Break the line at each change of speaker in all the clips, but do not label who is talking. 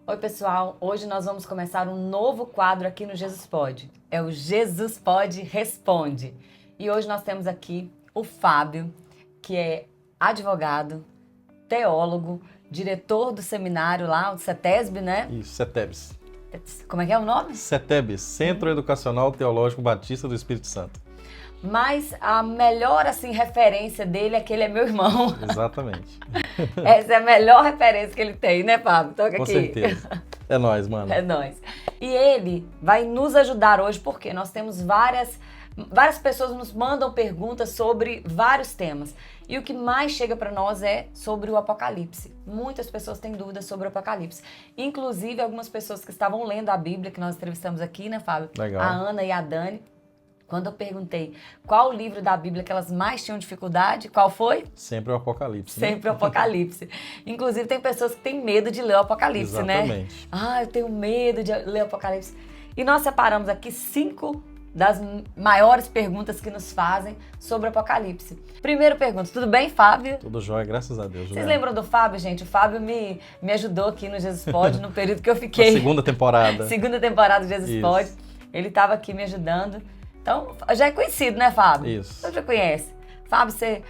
Oi, pessoal. Hoje nós vamos começar um novo quadro aqui no Jesus Pode. É o Jesus Pode Responde. E hoje nós temos aqui o Fábio, que é advogado, teólogo, diretor do seminário lá, o CETESB, né?
Isso, CETEBS.
Como é que é o nome?
CETEBS, Centro Educacional Teológico Batista do Espírito Santo.
Mas a melhor, assim, referência dele é que ele é meu irmão.
Exatamente.
Essa é a melhor referência que ele tem, né, Fábio? Toca
Com
aqui.
certeza. É nóis, mano.
É nóis. E ele vai nos ajudar hoje, porque nós temos várias pessoas nos mandam perguntas sobre vários temas. E o que mais chega para nós é sobre o Apocalipse. Muitas pessoas têm dúvidas sobre o Apocalipse. Inclusive, algumas pessoas que estavam lendo a Bíblia, que nós entrevistamos aqui, né, Fábio?
Legal.
A Ana e a Dani. Quando eu perguntei qual o livro da Bíblia que elas mais tinham dificuldade, qual foi?
Sempre o Apocalipse. Né?
Sempre o Apocalipse. Inclusive, tem pessoas que têm medo de ler o Apocalipse,
Exatamente.
né? Ah, eu tenho medo de ler o Apocalipse. E nós separamos aqui 5 das maiores perguntas que nos fazem sobre o Apocalipse. Primeira pergunta, tudo bem, Fábio?
Tudo jóia, graças a Deus.
Vocês
Juliana.
lembram do Fábio, gente? O Fábio me ajudou aqui no Jesus Pode, no período que eu
Na
fiquei.
segunda temporada.
Segunda temporada do Jesus
Isso.
Pode. Ele estava aqui me ajudando. Então, já é conhecido, né, Fábio?
Isso.
Você já conhece. Fábio, você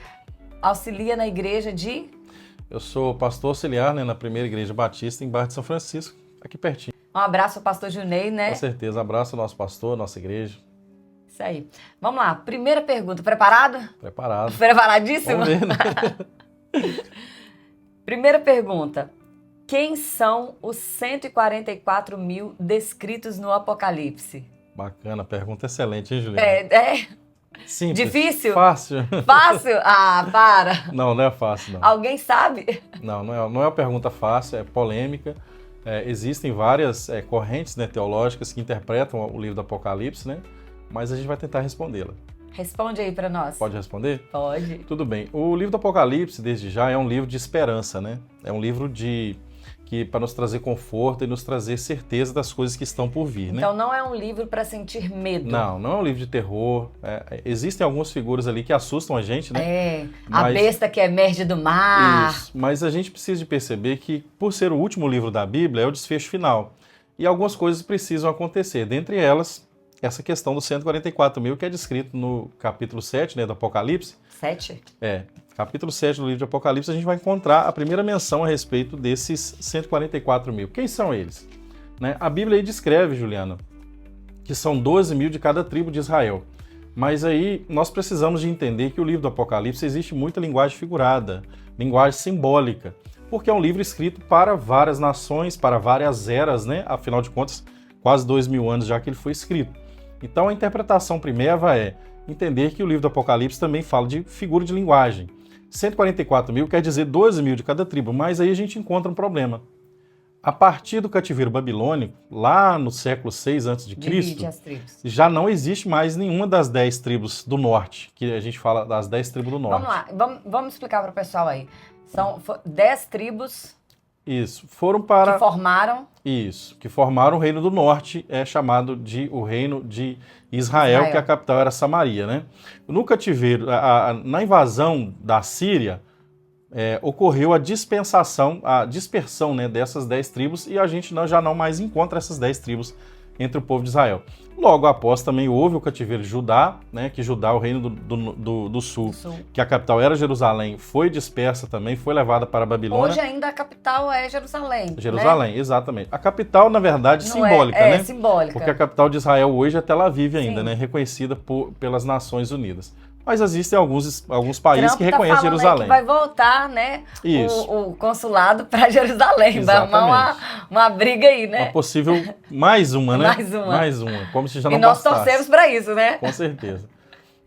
auxilia na igreja de...
Eu sou pastor auxiliar, né, na primeira igreja batista em Barra de São Francisco, aqui pertinho.
Um abraço ao pastor Junei, né?
Com certeza. Abraço ao nosso pastor, nossa igreja.
Isso aí. Vamos lá. Primeira pergunta. Preparado?
Preparado.
Preparadíssimo?
Vamos ver, né?
Primeira pergunta. Quem são os 144 mil descritos no Apocalipse?
Bacana, pergunta excelente, hein, Juliana?
É
Simples.
difícil?
Fácil.
Fácil? Ah, para.
Não é fácil, não.
Alguém sabe?
Não é uma pergunta fácil, é polêmica. Existem várias correntes, né, teológicas que interpretam o livro do Apocalipse, né? Mas a gente vai tentar respondê-la.
Responde aí pra nós.
Pode responder?
Pode.
Tudo bem. O livro do Apocalipse, desde já, é um livro de esperança, né? É um livro para nos trazer conforto e nos trazer certeza das coisas que estão por vir, né?
Então não é um livro para sentir medo.
Não é um livro de terror. Existem algumas figuras ali que assustam a gente, né?
A besta que emerge do mar.
Isso, mas a gente precisa de perceber que, por ser o último livro da Bíblia, é o desfecho final. E algumas coisas precisam acontecer. Dentre elas, essa questão dos 144 mil, que é descrito no capítulo 7, né, do Apocalipse.
7?
Capítulo 7 do livro de Apocalipse, a gente vai encontrar a primeira menção a respeito desses 144 mil. Quem são eles? Né? A Bíblia aí descreve, Juliana, que são 12 mil de cada tribo de Israel. Mas aí nós precisamos de entender que o livro do Apocalipse existe muita linguagem figurada, linguagem simbólica, porque é um livro escrito para várias nações, para várias eras, né? Afinal de contas, quase 2000 anos já que ele foi escrito. Então a interpretação primeira é entender que o livro do Apocalipse também fala de figura de linguagem. 144 mil quer dizer 12 mil de cada tribo, mas aí a gente encontra um problema. A partir do cativeiro babilônico, lá no século 6 a.C., já não existe mais nenhuma das 10 tribos do norte, que a gente fala das 10 tribos do norte.
Vamos lá, vamos explicar para o pessoal aí. São 10 tribos...
Isso, foram para...
Que formaram...
Isso, que formaram o Reino do Norte, chamado de o Reino de Israel, que a capital era Samaria, né? No cativeiro, na invasão da Síria, ocorreu a dispersão, né, dessas 10 tribos, e a gente já não mais encontra essas 10 tribos entre o povo de Israel. Logo após também houve o cativeiro de Judá, né, que Judá, o reino do sul, que a capital era Jerusalém, foi dispersa também, foi levada para a Babilônia.
Hoje ainda a capital é Jerusalém.
Jerusalém, né? Exatamente. A capital, na verdade,
não
simbólica, né?
É simbólica.
Porque a capital de Israel hoje é Tel Aviv ainda,
Sim.
né? Reconhecida pelas Nações Unidas. Mas existem alguns países
Trump
que reconhecem Jerusalém.
Que vai voltar, né, o consulado para Jerusalém.
Exatamente.
Vai arrumar uma briga aí, né?
Uma possível, mais uma, né?
Mais uma.
Como se já não
bastasse. E nós
bastasse.
torcemos para isso, né?
Com certeza.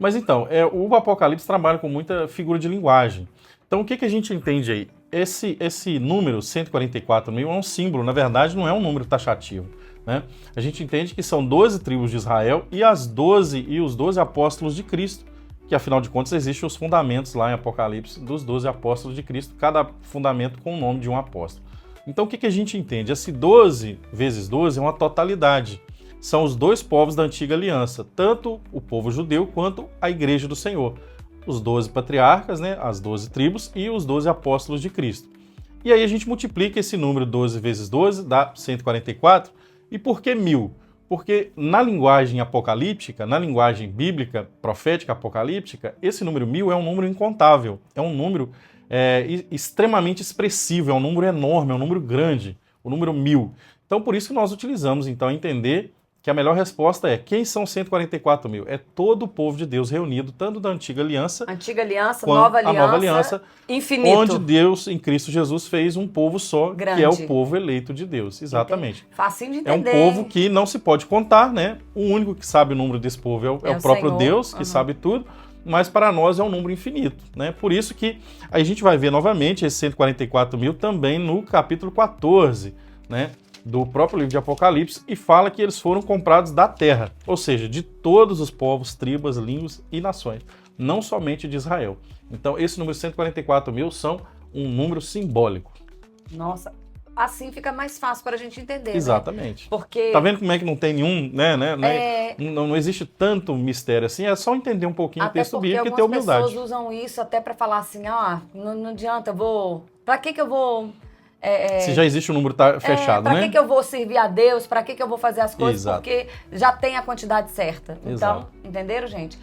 Mas então, o Apocalipse trabalha com muita figura de linguagem. Então, o que a gente entende aí? Esse número, 144 mil, é um símbolo, na verdade, não é um número taxativo. Né? A gente entende que são 12 tribos de Israel e os 12 apóstolos de Cristo, que afinal de contas existem os fundamentos lá em Apocalipse dos 12 apóstolos de Cristo, cada fundamento com o nome de um apóstolo. Então o que a gente entende? Esse 12 vezes 12 é uma totalidade. São os dois povos da antiga aliança, tanto o povo judeu quanto a igreja do Senhor. Os 12 patriarcas, né, as 12 tribos e os 12 apóstolos de Cristo. E aí a gente multiplica esse número 12 vezes 12, dá 144. E por que 1000? Porque na linguagem apocalíptica, na linguagem bíblica, profética apocalíptica, esse número 1000 é um número incontável, é um número extremamente expressivo, é um número enorme, é um número grande, o número 1000. Então, por isso que nós utilizamos, então, entender que a melhor resposta é: quem são 144 mil? É todo o povo de Deus reunido, tanto da Antiga Aliança,
Nova Aliança,
a Nova Aliança,
infinito.
onde Deus, em Cristo Jesus, fez um povo só,
Grande.
que é o povo eleito de Deus. Exatamente.
Facinho de
É um
entender.
povo que não se pode contar, né? O único que sabe o número desse povo é o próprio
Senhor.
Deus, que sabe tudo, mas para nós é um número infinito, né? Por isso que a gente vai ver novamente esses 144 mil também no capítulo 14, né? Do próprio livro de Apocalipse, e fala que eles foram comprados da terra, ou seja, de todos os povos, tribos, línguas e nações, não somente de Israel. Então, esse número 144 mil são um número simbólico.
Nossa, assim fica mais fácil para a gente entender.
Exatamente.
Né? Porque
tá vendo como é que não tem nenhum, não existe tanto mistério assim, é só entender um pouquinho o texto bíblico e ter humildade.
As pessoas usam isso até para falar assim, não adianta, para que eu vou...
Se já existe o número fechado,
pra
né?
que eu vou servir a Deus? Para que eu vou fazer as coisas?
Exato.
Porque já tem a quantidade certa.
Exato.
Então, entenderam, gente?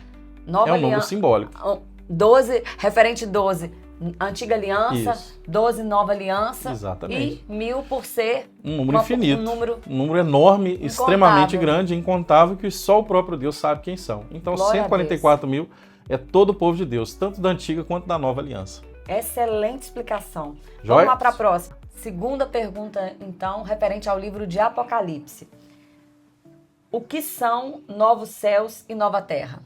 Um número simbólico.
12, referente 12, Antiga Aliança,
Isso.
12, Nova Aliança.
Exatamente.
E 1000 por ser
um número infinito.
Um
número enorme,
incontável.
Extremamente grande, incontável, que só o próprio Deus sabe quem são. Então,
Glória
144 mil é todo o povo de Deus, tanto da Antiga quanto da Nova Aliança.
Excelente explicação.
Joia?
Vamos lá para a próxima. Segunda pergunta, então, referente ao livro de Apocalipse. O que são novos céus e nova terra?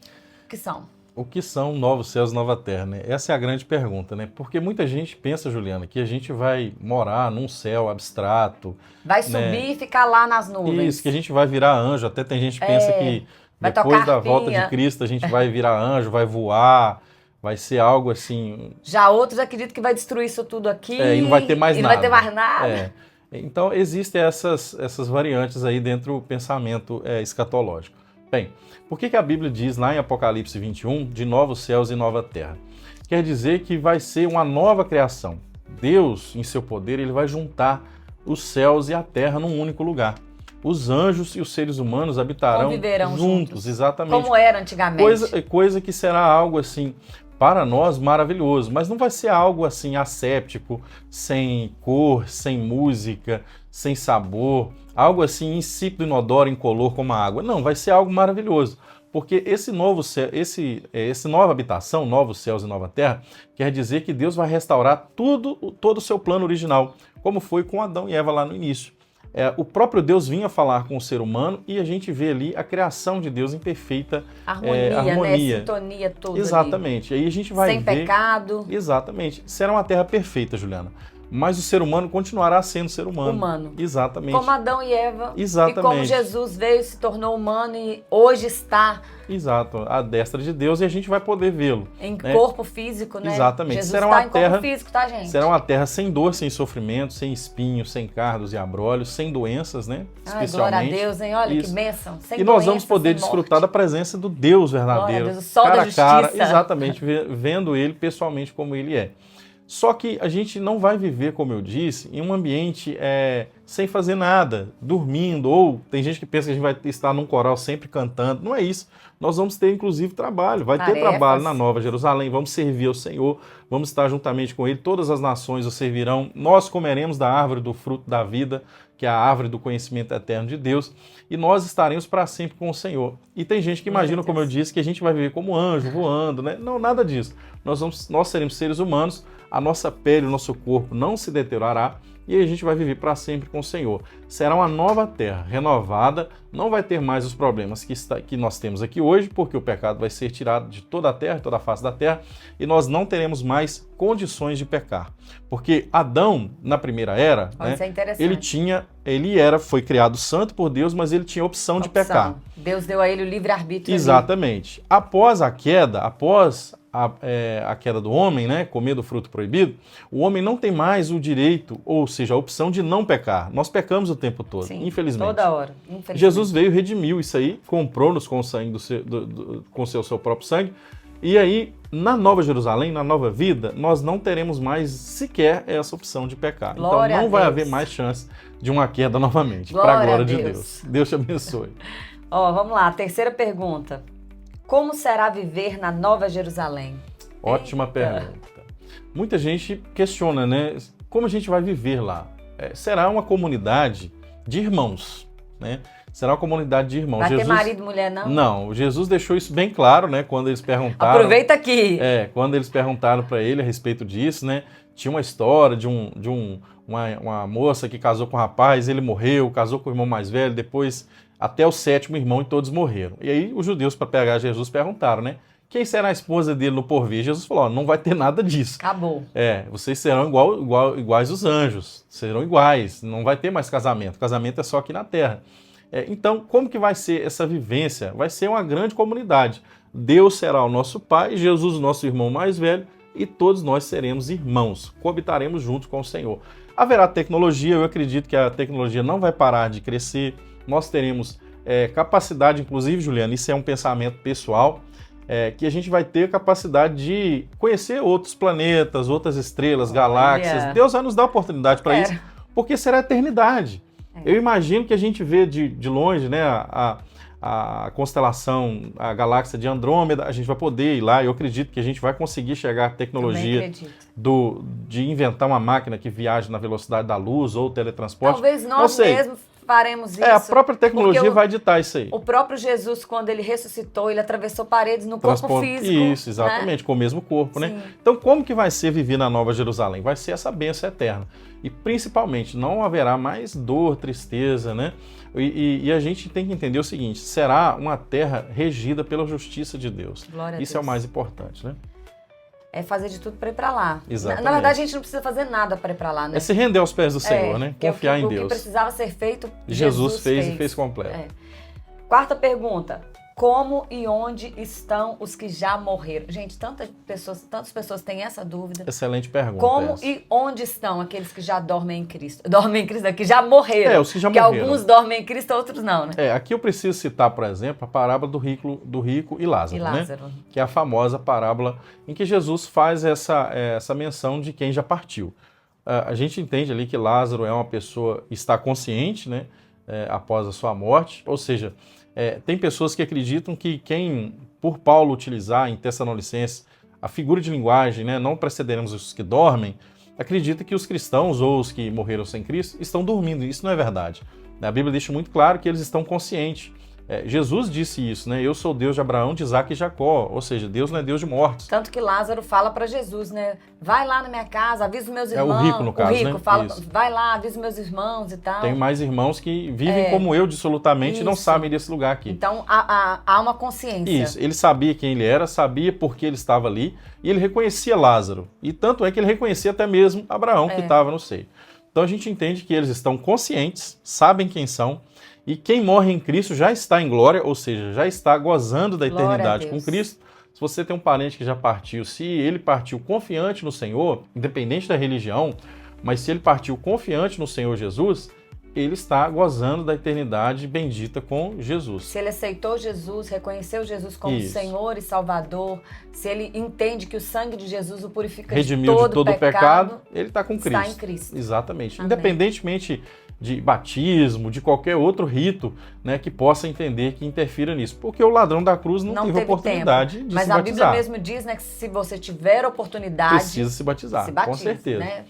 O que são?
O que são novos céus e nova terra, né? Essa é a grande pergunta, né? Porque muita gente pensa, Juliana, que a gente vai morar num céu abstrato.
Vai subir e ficar lá nas nuvens.
Isso, que a gente vai virar anjo. Até tem gente que pensa que depois da volta de Cristo a gente vai virar anjo, vai voar. Vai ser algo assim...
Já outros acreditam que vai destruir isso tudo aqui.
E não vai ter mais nada.
Não vai ter mais nada.
Então, existem essas variantes aí dentro do pensamento escatológico. Bem, por que a Bíblia diz lá em Apocalipse 21 de novos céus e nova terra? Quer dizer que vai ser uma nova criação. Deus, em seu poder, ele vai juntar os céus e a terra num único lugar. Os anjos e os seres humanos habitarão juntos, exatamente.
Como era antigamente.
Coisa que será algo assim, para nós, maravilhoso. Mas não vai ser algo assim, asséptico, sem cor, sem música, sem sabor. Algo assim, insípido, inodoro, incolor como a água. Não, vai ser algo maravilhoso. Porque esse novo céu, esse nova habitação, novos céus e nova terra, quer dizer que Deus vai restaurar todo o seu plano original, como foi com Adão e Eva lá no início. O próprio Deus vinha falar com o ser humano e a gente vê ali a criação de Deus em perfeita harmonia.
Né? Sintonia toda.
Exatamente.
Ali.
Aí a gente vai
Sem pecado.
Exatamente. Será uma terra perfeita, Juliana. Mas o ser humano continuará sendo ser humano. Exatamente.
Como Adão e Eva.
Exatamente.
E como Jesus veio, se tornou humano e hoje está...
Exato, à destra de Deus, e a gente vai poder vê-lo.
Em corpo físico, né?
Exatamente.
Jesus
será uma
em
terra,
corpo físico, tá, gente?
Será uma terra sem dor, sem sofrimento, sem espinhos, sem cardos e abrolhos, sem doenças, né?
Glória a Deus, hein? Olha que bênção. Sem
nós vamos poder desfrutar da presença do Deus verdadeiro.
Glória a Deus, o sol
cara
da
a cara,
justiça.
exatamente, vendo ele pessoalmente como ele é. Só que a gente não vai viver, como eu disse, em um ambiente sem fazer nada, dormindo, ou tem gente que pensa que a gente vai estar num coral sempre cantando. Não é isso. Nós vamos ter, inclusive, trabalho. Vai ter trabalho na Nova Jerusalém, vamos servir ao Senhor, vamos estar juntamente com Ele. Todas as nações o servirão. Nós comeremos da árvore do fruto da vida, que é a árvore do conhecimento eterno de Deus, e nós estaremos para sempre com o Senhor. E tem gente que imagina, como eu disse, que a gente vai viver como anjo, voando, né? Não, nada disso. Nós seremos seres humanos, a nossa pele, o nosso corpo não se deteriorará, e a gente vai viver para sempre com o Senhor. Será uma nova terra, renovada, não vai ter mais os problemas que nós temos aqui hoje, porque o pecado vai ser tirado de toda a terra, toda a face da terra, e nós não teremos mais condições de pecar. Porque Adão, na primeira era, foi criado santo por Deus, mas ele tinha opção de pecar.
Deus deu a ele o livre-arbítrio.
Exatamente. Após a queda, a queda do homem, né, comer do fruto proibido, o homem não tem mais o direito, ou seja, a opção de não pecar. Nós pecamos o tempo todo,
sim,
infelizmente.
Toda hora. Infelizmente.
Jesus veio, redimiu isso aí, comprou-nos com o sangue com o seu próprio sangue, E aí, na Nova Jerusalém, na nova vida, nós não teremos mais sequer essa opção de pecar.
Glória
então não
a
vai
Deus.
haver mais chance de uma queda novamente, para a
Glória
glória
a
de
Deus.
Deus. Deus te abençoe.
Ó, vamos lá, terceira pergunta. Como será viver na Nova Jerusalém?
Ótima pergunta. Muita gente questiona, né? Como a gente vai viver lá? Será uma comunidade de irmãos, né? Será uma comunidade de irmãos.
Vai ter marido e mulher, não?
Não, Jesus deixou isso bem claro, né? Quando eles perguntaram...
Aproveita aqui.
Quando eles perguntaram para ele a respeito disso, né? Tinha uma história de uma moça que casou com um rapaz, ele morreu, casou com o irmão mais velho, depois até o 7º irmão e todos morreram. E aí os judeus, para pegar Jesus, perguntaram, né? Quem será a esposa dele no porvir? Jesus falou, ó, não vai ter nada disso.
Acabou.
Vocês serão iguais os anjos, serão iguais, não vai ter mais casamento. Casamento é só aqui na terra. Então, como que vai ser essa vivência? Vai ser uma grande comunidade. Deus será o nosso Pai, Jesus o nosso irmão mais velho, e todos nós seremos irmãos, coabitaremos juntos com o Senhor. Haverá tecnologia, eu acredito que a tecnologia não vai parar de crescer, nós teremos capacidade, inclusive, Juliana, isso é um pensamento pessoal, que a gente vai ter capacidade de conhecer outros planetas, outras estrelas, galáxias. Deus vai nos dar oportunidade para isso, porque será a eternidade. Eu imagino que a gente vê de longe, né, a constelação, a galáxia de Andrômeda, a gente vai poder ir lá. Eu acredito que a gente vai conseguir chegar à tecnologia de inventar uma máquina que viaje na velocidade da luz ou teletransporte.
Talvez nós mesmos faremos isso.
A própria tecnologia vai ditar isso aí.
O próprio Jesus, quando ele ressuscitou, ele atravessou paredes no corpo físico.
Isso, exatamente, né? Com o mesmo corpo, né? Então, como que vai ser viver na Nova Jerusalém? Vai ser essa bênção eterna. E, principalmente, não haverá mais dor, tristeza, né? E a gente tem que entender o seguinte, será uma terra regida pela justiça de Deus.
Glória a Deus.
Isso é o mais importante, né?
É fazer de tudo para ir para lá.
Exatamente.
Na verdade, a gente não precisa fazer nada para ir para lá, né?
É se render aos pés do Senhor, né? Confiar em Deus.
O que precisava ser feito,
Jesus fez e fez completo.
Quarta pergunta. Como e onde estão os que já morreram? Gente, tantas pessoas têm essa dúvida.
Excelente pergunta.
Como e onde estão aqueles que já dormem em Cristo? Dormem em Cristo, que já morreram.
Os que já morreram.
Porque alguns dormem em Cristo, outros não, né?
Aqui eu preciso citar, por exemplo, a parábola do rico e Lázaro, né? Que é a famosa parábola em que Jesus faz essa menção de quem já partiu. A gente entende ali que Lázaro é uma pessoa que está consciente, né? Após a sua morte, ou seja, tem pessoas que acreditam que quem, por Paulo utilizar em Tessalonicenses a figura de linguagem, né, não precederemos os que dormem, acredita que os cristãos ou os que morreram sem Cristo estão dormindo. Isso não é verdade. A Bíblia deixa muito claro que eles estão conscientes. Jesus disse isso, né? Eu sou Deus de Abraão, de Isaac e Jacó. Ou seja, Deus não é Deus de mortos.
Tanto que Lázaro fala para Jesus, né? Vai lá na minha casa, avisa os meus irmãos.
É o rico, no caso, né?
Fala, vai lá, avisa os meus irmãos e tal.
Tem mais irmãos que vivem como eu, dissolutamente, e não sabem desse lugar aqui.
Então, há uma consciência.
Isso. Ele sabia quem ele era, sabia por que ele estava ali, e ele reconhecia Lázaro. E tanto é que ele reconhecia até mesmo Abraão, que estava no seio. Então, a gente entende que eles estão conscientes, sabem quem são, e quem morre em Cristo já está em glória, ou seja, já está gozando da eternidade com Cristo. Se você tem um parente que já partiu, se ele partiu confiante no Senhor, independente da religião, mas se ele partiu confiante no Senhor Jesus, ele está gozando da eternidade bendita com Jesus.
Se ele aceitou Jesus, reconheceu Jesus como Senhor e Salvador, se ele entende que o sangue de Jesus o purifica
redimiu de todo o pecado, ele está com Cristo.
Está em Cristo.
Exatamente.
Amém.
Independentemente de batismo, de qualquer outro rito, né, que possa entender que interfira nisso. Porque o ladrão da cruz não teve oportunidade de se batizar.
Mas a Bíblia mesmo diz, né, que se você tiver oportunidade...
Precisa se batizar, com certeza. Né?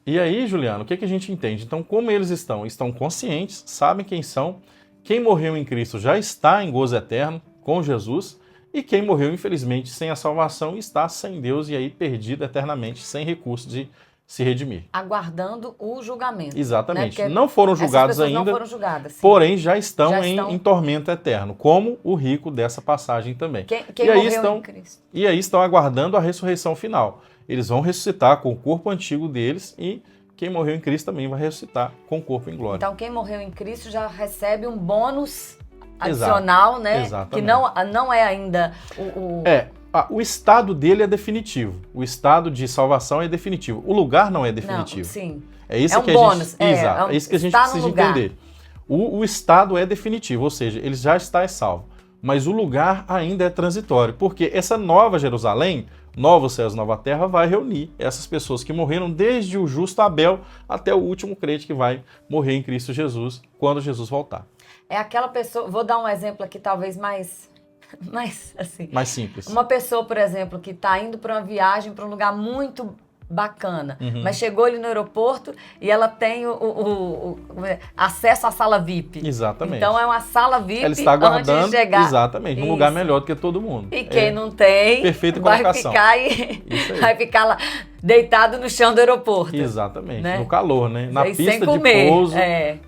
E aí, Juliano, o que a gente entende? Então, como eles estão? Estão conscientes, sabem quem são. Quem morreu em Cristo já está em gozo eterno com Jesus. E quem morreu, infelizmente, sem a salvação, está sem Deus e aí perdido eternamente, sem recurso de se redimir.
Aguardando o julgamento.
Exatamente. Né? Não foram julgados ainda,
não foram julgadas,
porém já estão em tormento eterno, como o rico dessa passagem também.
Quem morreu em Cristo.
E aí estão aguardando a ressurreição final. Eles vão ressuscitar com o corpo antigo deles e quem morreu em Cristo também vai ressuscitar com o corpo em glória.
Então quem morreu em Cristo já recebe um bônus adicional, né?
Exatamente.
Que não é ainda
o estado dele é definitivo. O estado de salvação é definitivo. O lugar não é definitivo.
Não, sim.
É isso que
bônus.
Exato. É isso que a gente precisa entender. O estado é definitivo, ou seja, ele já está salvo. mas o lugar ainda é transitório, porque essa nova Jerusalém, novos céus, nova terra, vai reunir essas pessoas que morreram desde o justo Abel até o último crente que vai morrer em Cristo Jesus quando Jesus voltar.
É aquela pessoa, vou dar um exemplo aqui talvez mais assim.
Mais simples.
Uma pessoa, por exemplo, que está indo para uma viagem para um lugar muito bacana, mas chegou ali no aeroporto e ela tem o acesso à sala VIP.
Exatamente.
Então é uma sala VIP
ela está aguardando,
antes de chegar.
Exatamente, num lugar melhor do que todo mundo.
E quem não tem,
perfeita
vai
colocação.
vai ficar lá deitado no chão do aeroporto.
Exatamente,
né?
No calor, né? Na pista
sem comer.
de pouso,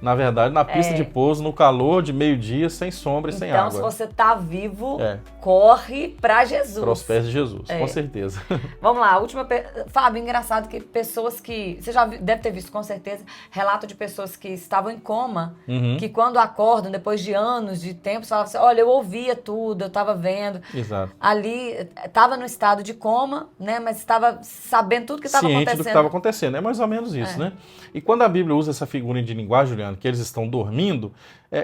na verdade, na pista de pouso, no calor de meio-dia, sem sombra e sem água.
Então, se você tá vivo, corre pra Jesus.
Para os pés de Jesus, com certeza.
Vamos lá, a última... Fábio, engraçado que pessoas que... Você já deve ter visto, com certeza, relato de pessoas que estavam em coma, que quando acordam, depois de anos, de tempo, falavam assim, olha, eu ouvia tudo, eu estava vendo.
Exato.
Ali, estava no estado de coma, né, mas estava sabendo tudo que estava acontecendo.
Ciente do que estava acontecendo, é mais ou menos isso, né? E quando a Bíblia usa essa figura de linguagem, Juliana, que eles estão dormindo,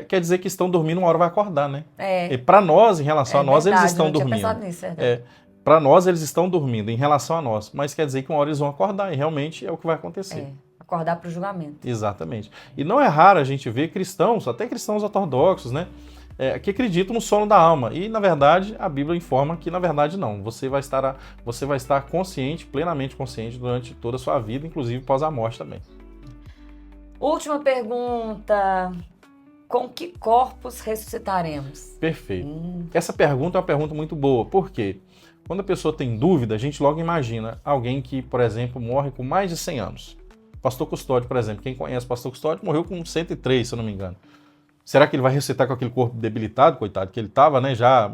quer dizer que estão dormindo, uma hora vai acordar, né? E para nós, em relação a nós,
verdade,
eles estão
eu tinha
dormindo.
pensado nisso, verdade.
Para nós, eles estão dormindo em relação a nós, mas quer dizer que uma hora eles vão acordar, e realmente é o que vai acontecer.
Acordar para o julgamento.
Exatamente. E não é raro a gente ver cristãos, até cristãos ortodoxos, né? Que acreditam no sono da alma. E, na verdade, a Bíblia informa que, na verdade, não. Você vai estar consciente, plenamente consciente, durante toda a sua vida, inclusive pós a morte também.
Última pergunta. Com que corpos ressuscitaremos?
Perfeito. Essa pergunta é uma pergunta muito boa. Por quê? Quando a pessoa tem dúvida, a gente logo imagina alguém que, por exemplo, morre com mais de 100 anos. Pastor Custódio, por exemplo. Quem conhece o Pastor Custódio morreu com 103, se eu não me engano. Será que ele vai ressuscitar com aquele corpo debilitado, coitado, que ele estava, né, já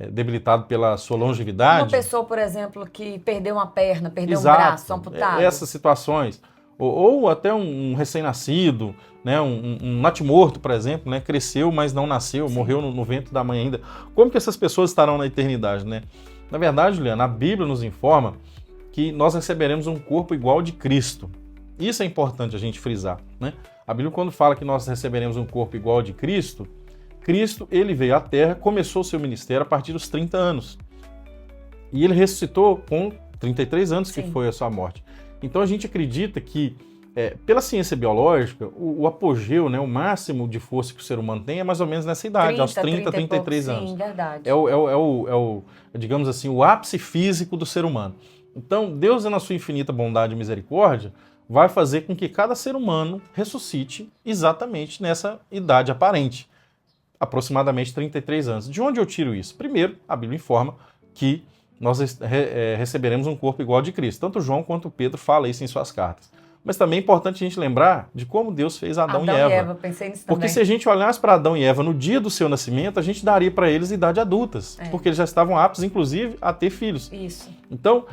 debilitado pela sua longevidade?
Uma pessoa, por exemplo, que perdeu uma perna, perdeu um braço, amputado.
Essas situações. Ou até um recém-nascido, né, um natimorto, por exemplo, né, cresceu, mas não nasceu, morreu no ventre da mãe ainda. Como que essas pessoas estarão na eternidade, né? Na verdade, Juliana, a Bíblia nos informa que nós receberemos um corpo igual ao de Cristo. Isso é importante a gente frisar, né? A Bíblia, quando fala que nós receberemos um corpo igual ao de Cristo, Cristo, ele veio à Terra, começou o seu ministério a partir dos 30 anos. E ele ressuscitou com 33 anos, que foi a sua morte. Então a gente acredita que, pela ciência biológica, o apogeu, né, o máximo de força que o ser humano tem é mais ou menos nessa idade, aos 30, 33 anos.
Sim, verdade.
Digamos assim, o ápice físico do ser humano. Então, Deus, na sua infinita bondade e misericórdia, vai fazer com que cada ser humano ressuscite exatamente nessa idade aparente, aproximadamente 33 anos. De onde eu tiro isso? Primeiro, a Bíblia informa que nós receberemos um corpo igual ao de Cristo. Tanto João quanto Pedro falam isso em suas cartas. Mas também é importante a gente lembrar de como Deus fez Adão e Eva.
Pensei nisso
porque
também.
se a gente olhasse para Adão e Eva no dia do seu nascimento, a gente daria para eles idade adultas, porque eles já estavam aptos, inclusive, a ter filhos.
Isso.
Então,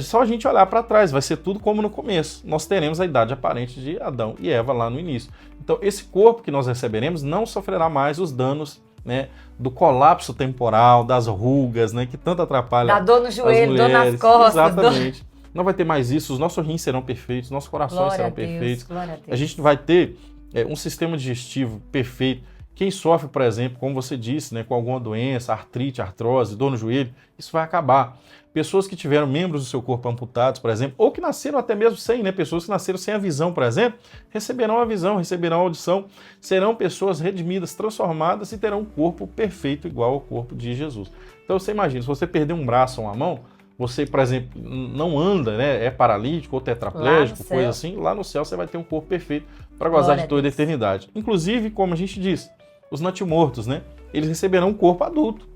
só a gente olhar para trás, vai ser tudo como no começo. Nós teremos a idade aparente de Adão e Eva lá no início. Então, esse corpo que nós receberemos não sofrerá mais os danos, né, do colapso temporal, das rugas, né, que tanto atrapalha
da dor no joelho, dor nas costas.
Exatamente. Não vai ter mais isso, os nossos rins serão perfeitos, nossos corações serão perfeitos. A gente vai ter um sistema digestivo perfeito. Quem sofre, por exemplo, como você disse, né, com alguma doença, artrite, artrose, dor no joelho, isso vai acabar. Pessoas que tiveram membros do seu corpo amputados, por exemplo, ou que nasceram até mesmo sem, né, pessoas que nasceram sem a visão, por exemplo, receberão a visão, receberão a audição, serão pessoas redimidas, transformadas e terão um corpo perfeito igual ao corpo de Jesus. Então você imagina, se você perder um braço ou uma mão, você, por exemplo, não anda, né, é paralítico ou tetraplégico, coisa assim, lá no céu você vai ter um corpo perfeito para gozar de toda a eternidade. Inclusive, como a gente disse, os natimortos, né, eles receberão um corpo adulto.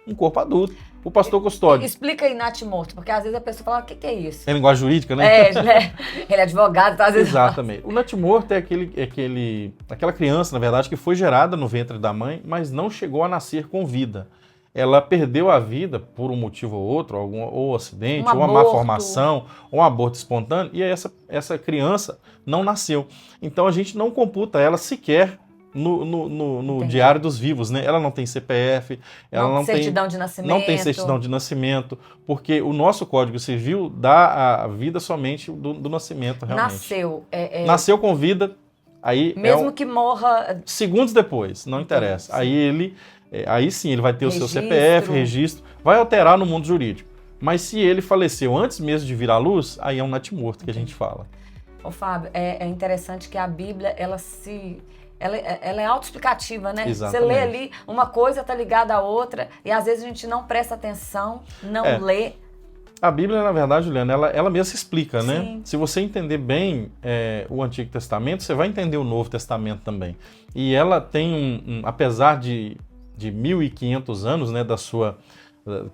Um corpo adulto. O pastor Custódio.
Explica aí, natimorto, porque às vezes a pessoa fala, o que é isso?
É linguagem jurídica, né?
Ele é advogado, tá? Às vezes.
Exatamente. O natimorto é aquela criança, na verdade, que foi gerada no ventre da mãe, mas não chegou a nascer com vida. Ela perdeu a vida por um motivo ou outro, ou acidente, ou uma má formação, ou um aborto espontâneo, e essa criança não nasceu. Então a gente não computa ela sequer no Diário dos Vivos, né? Ela não tem CPF, ela não tem certidão de nascimento. Não tem certidão de nascimento, porque o nosso Código Civil dá a vida somente do nascimento, realmente.
Nasceu.
Nasceu com vida, Aí
Mesmo que morra...
segundos depois, não interessa.
Sim.
Aí sim, ele vai ter o seu
Registro.
CPF, registro, vai alterar no mundo jurídico. Mas se ele faleceu antes mesmo de vir à luz, aí é um natimorto que a gente fala.
Ô, Fábio, é interessante que a Bíblia, ela é autoexplicativa, né?
Exatamente.
Você lê ali, uma coisa tá ligada à outra, e às vezes a gente não presta atenção, não lê.
A Bíblia, na verdade, Juliana, ela mesma se explica, né?
Sim.
Se você entender bem o Antigo Testamento, você vai entender o Novo Testamento também. E ela tem apesar de 1.500 anos, né,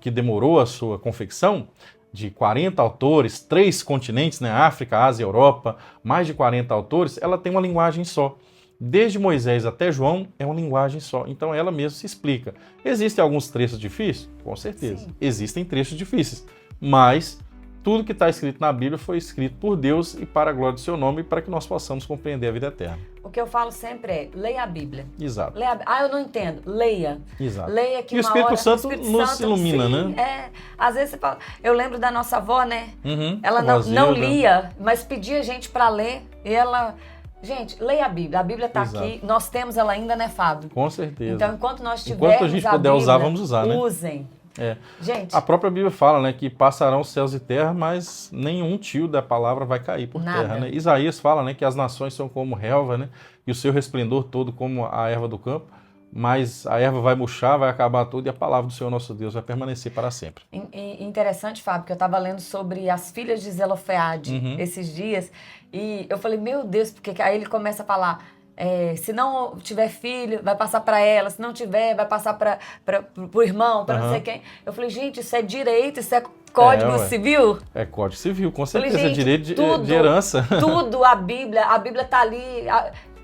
que demorou a sua confecção, de 40 autores, 3 continentes, né, África, Ásia e Europa, mais de 40 autores, ela tem uma linguagem só. Desde Moisés até João é uma linguagem só, então ela mesma se explica. Existem alguns trechos difíceis? Com certeza.
Sim.
Existem trechos difíceis, mas tudo que está escrito na Bíblia foi escrito por Deus e para a glória do seu nome, para que nós possamos compreender a vida eterna.
O que eu falo sempre é, leia a Bíblia.
Exato.
Eu não entendo. Leia.
Exato.
Leia que
E o
uma
Espírito
hora,
Santo nos
Santo,
ilumina,
sim,
né?
Às vezes você fala... Eu lembro da nossa avó, né?
Uhum,
Ela
a
não
Zilda.
lia, mas pedia gente para ler. E ela... Gente, leia a Bíblia. A Bíblia está
Exato.
aqui. Nós temos ela ainda, né, Fábio?
Com certeza.
Então, enquanto nós
Enquanto
tivermos
a gente
a
puder
Bíblia,
usar, vamos usar, né?
usem.
É.
Gente,
A própria Bíblia fala, né, que passarão os céus e terra, mas nenhum tio da palavra vai cair por
Nada.
terra, né? Isaías fala, né, que as nações são como relva, né, e o seu resplendor todo como a erva do campo, mas a erva vai murchar, vai acabar tudo e a palavra do Senhor nosso Deus vai permanecer para sempre.
interessante, Fábio, que eu estava lendo sobre as filhas de Zelofeade esses dias, e eu falei, meu Deus, porque aí ele começa a falar... se não tiver filho, vai passar para ela. Se não tiver, vai passar para o irmão, para não sei quem. Eu falei, gente, isso é direito, isso é Código Civil?
É Código Civil, com
Falei,
certeza. É
gente,
direito de herança.
Tudo, a Bíblia tá ali,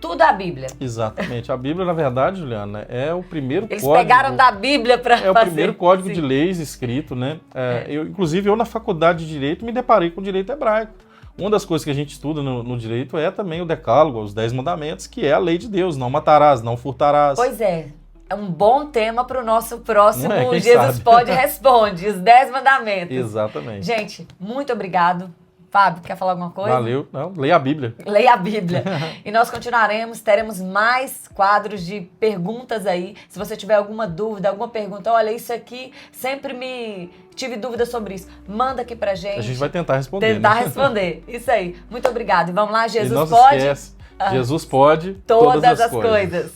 tudo é a Bíblia.
Exatamente. A Bíblia, na verdade, Juliana, é o primeiro
Eles
código...
pegaram da Bíblia para fazer.
É o primeiro código
Sim.
de leis escrito, né? Inclusive, eu na faculdade de Direito me deparei com o direito hebraico. Uma das coisas que a gente estuda no direito é também o decálogo, os 10 mandamentos, que é a lei de Deus, não matarás, não furtarás.
Pois é. É um bom tema para o nosso próximo
Quem
Jesus
sabe?
Pode Responde, os 10 mandamentos.
Exatamente.
Gente, muito obrigado. Fábio, quer falar alguma coisa?
Valeu. Não, leia a Bíblia.
Leia a Bíblia. E nós continuaremos, teremos mais quadros de perguntas aí. Se você tiver alguma dúvida, alguma pergunta, olha, isso aqui, sempre tive dúvida sobre isso. Manda aqui pra gente.
A gente vai tentar responder.
Tentar
né?
responder. Isso aí. Muito obrigado. E vamos lá, Jesus
e não
pode?
se esquece, Jesus pode
Todas as coisas.